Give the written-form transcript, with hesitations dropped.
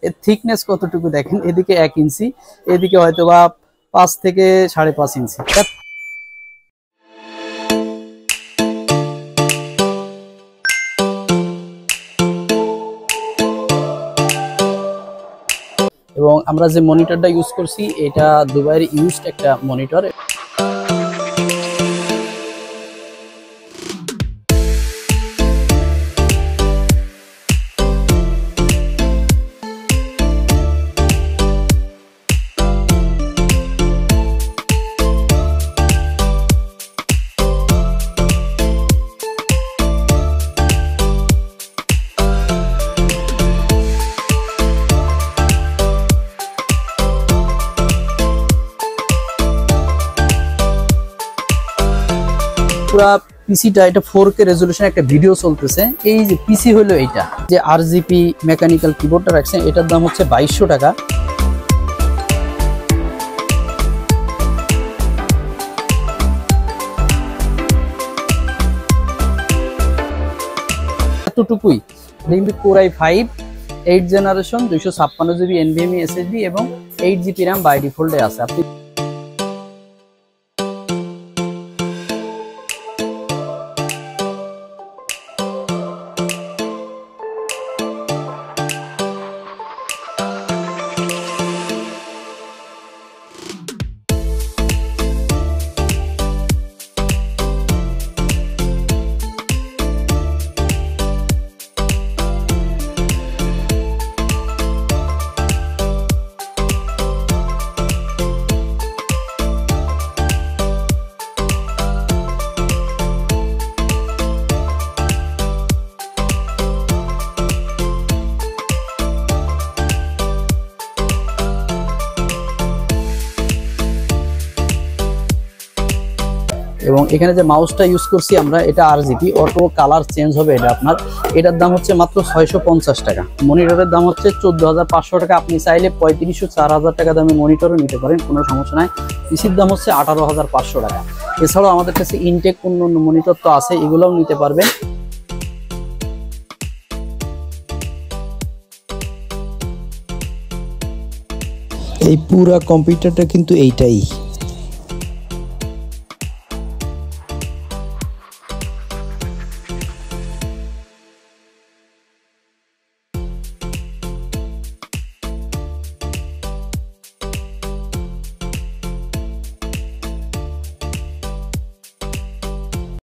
এর থিকনেস কতটুকু দেখেন, এদিকে 1 ইঞ্চি, এদিকে হয়তো বা 5 থেকে 5.5 ইঞ্চি। এবং আমরা যে মনিটরটা ইউজ করছি এটা দুবাইয়ের ইউজড একটা মনিটর। পুরা পিসিটা এটা 4K রেজোলিউশন একটা ভিডিও চলতেছে। এই যে পিসি হলো এইটা, যে আরজিপি মেকানিক্যাল কিবোর্ডটা রাখছেন, এটার দাম হচ্ছে 2200 টাকা। এতটুকুই। দেখবি Core i5 8 generation 256 GB NVMe SSD এবং 8 জিবি RAM বাই ডিফল্টে আছে। আপনি এবং এখানে যে মাউসটা ইউজ করছি আমরা, এটা আরজিবি, অটো কালার চেঞ্জ হবে এটা আপনার। এটার দাম হচ্ছে মাত্র 650 টাকা। মনিটরের দাম হচ্ছে 14,500 টাকা। আপনি চাইলে 3500 4000 টাকা দামে মনিটরও নিতে পারেন, কোনো সমস্যা নাই। পিসির দাম হচ্ছে 18,500 টাকা। এছাড়াও আমাদের কাছে ইনটেক অন্য মনিটর তো আছে, এগুলোও নিতে পারবেন। এই পুরা কম্পিউটারটা কিন্তু এইটাই।